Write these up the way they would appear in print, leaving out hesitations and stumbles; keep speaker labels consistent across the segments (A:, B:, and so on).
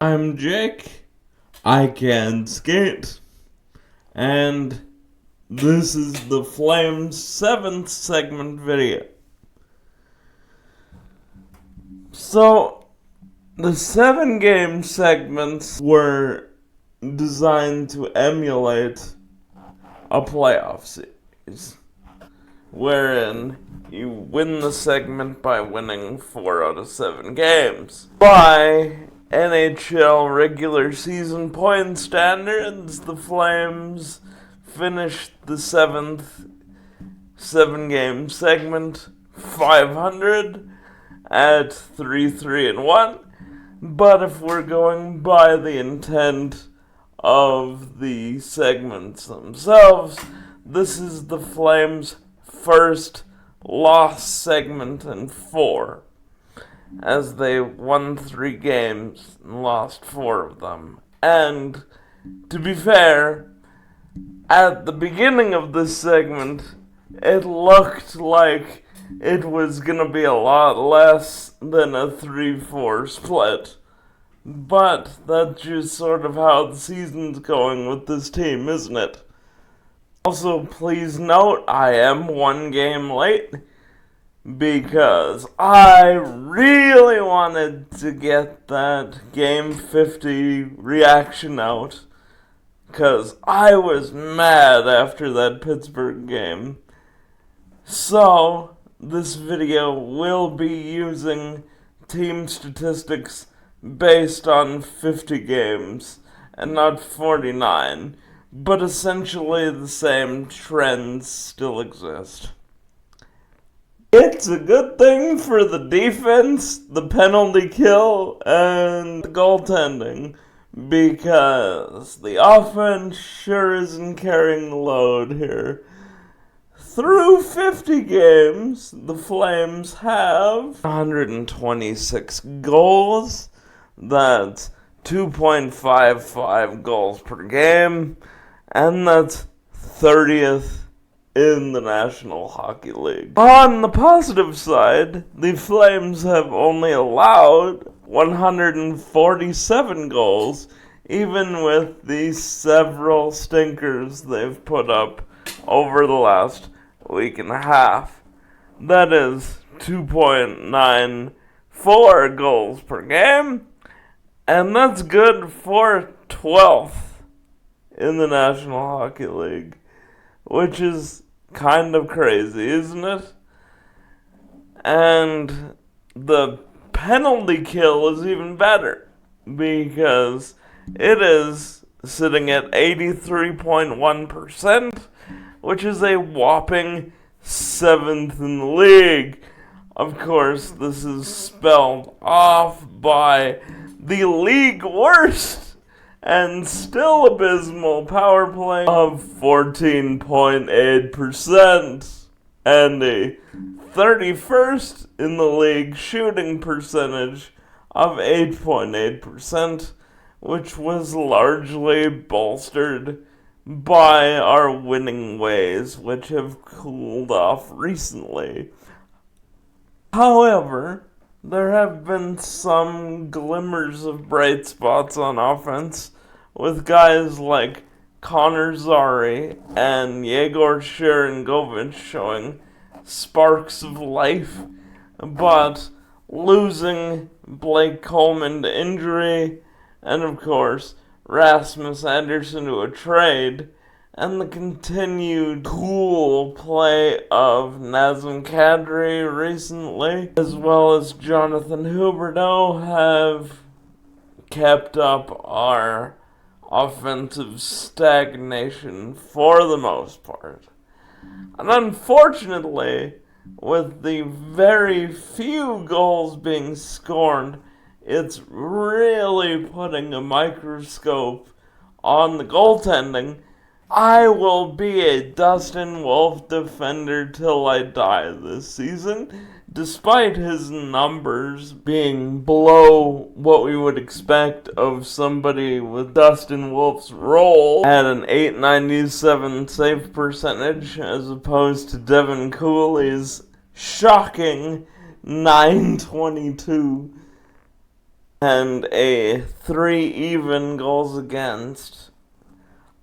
A: I'm Jake. I can skate. And this is the Flames 7th segment video. So, the 7-game segments were designed to emulate a playoff series, wherein you win the segment by winning 4 out of 7 games. By NHL regular season point standards, the Flames finished the 7th 7-game segment 500 at 3-3-1. But if we're going by the intent of the segments themselves, this is the Flames' first lost segment in 4, as they won 3 games and lost 4 of them. And to be fair, at the beginning of this segment, it looked like it was going to be a lot less than a 3-4 split. But that's just sort of how the season's going with this team, isn't it? Also, please note, I am 1 game late because I really wanted to get that Game 50 reaction out, because I was mad after that Pittsburgh game. So, this video will be using team statistics based on 50 games and not 49, but essentially the same trends still exist. It's a good thing for the defense, the penalty kill, and the goaltending, because the offense sure isn't carrying the load here. Through 50 games, the Flames have 126 goals. That's 2.55 goals per game, and that's 30th in the National Hockey League. On the positive side, the Flames have only allowed 147 goals, even with the several stinkers they've put up over the last week and a half. That is 2.94 goals per game, and that's good for 12th in the National Hockey League, which is kind of crazy, isn't it? And the penalty kill is even better, because it is sitting at 83.1%, which is a whopping 7th in the league. Of course, this is spelled off by the league worst and still abysmal power play of 14.8% and a 31st in the league shooting percentage of 8.8%, which was largely bolstered by our winning ways, which have cooled off recently. However, there have been some glimmers of bright spots on offense, with guys like Connor Zary and Yegor Sharangovich showing sparks of life, but losing Blake Coleman to injury, and of course Rasmus Andersson to a trade, and the continued cool play of Nazem Kadri recently, as well as Jonathan Huberdeau, have kept up our offensive stagnation for the most part. And unfortunately, with the very few goals being scored, it's really putting a microscope on the goaltending. I will be a Dustin Wolf defender till I die this season, despite his numbers being below what we would expect of somebody with Dustin Wolf's role at an .897 save percentage, as opposed to Devin Cooley's shocking .922. and a 3 even goals against.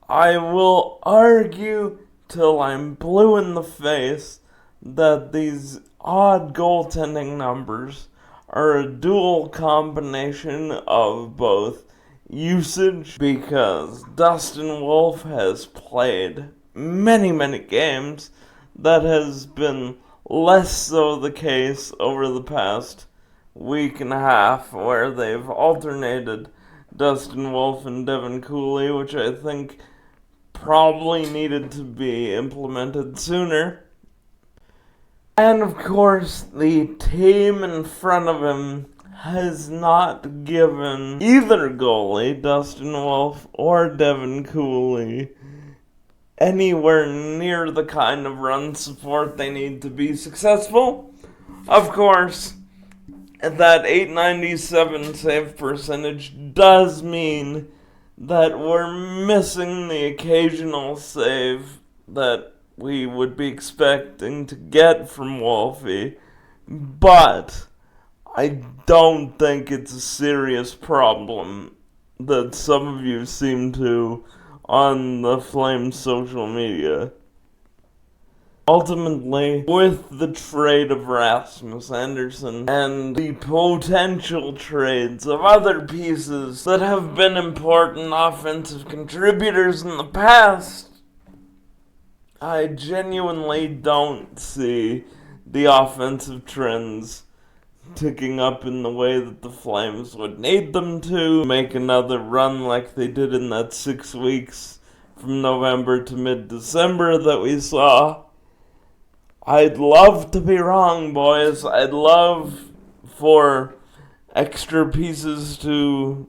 A: I will argue till I'm blue in the face that these odd goaltending numbers are a dual combination of both usage, because Dustin Wolf has played many games. That has been less so the case over the past week and a half, where they've alternated Dustin Wolf and Devin Cooley, which I think probably needed to be implemented sooner. And of course, the team in front of him has not given either goalie, Dustin Wolf or Devin Cooley, anywhere near the kind of run support they need to be successful. Of course, that 897 save percentage does mean that we're missing the occasional save that we would be expecting to get from Wolfie, but I don't think it's a serious problem that some of you seem to on the Flames social media. Ultimately, with the trade of Rasmus Andersson and the potential trades of other pieces that have been important offensive contributors in the past, I genuinely don't see the offensive trends ticking up in the way that the Flames would need them to make another run like they did in that 6 weeks from November to mid-December that we saw. I'd love to be wrong, boys. I'd love for extra pieces to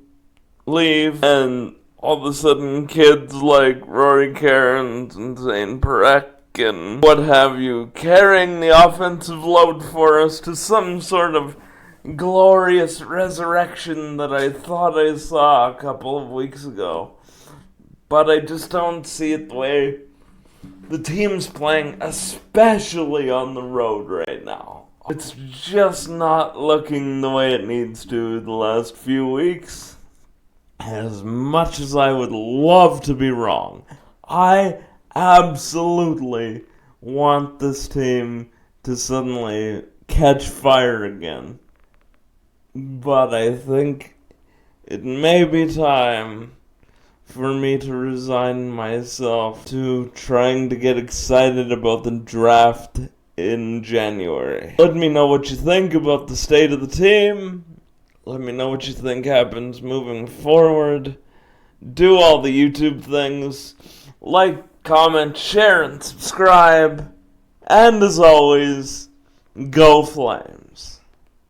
A: leave and all of a sudden kids like Rory Cairns and Zane Parekh and what have you carrying the offensive load for us to some sort of glorious resurrection that I thought I saw a couple of weeks ago. But I just don't see it the way the team's playing, especially on the road right now. It's just not looking the way it needs to the last few weeks. As much as I would love to be wrong, I absolutely want this team to suddenly catch fire again. But I think it may be time for me to resign myself to trying to get excited about the draft in January. Let me know what you think about the state of the team. Let me know what you think happens moving forward. Do all the YouTube things. Like, comment, share, and subscribe. And as always, go Flames.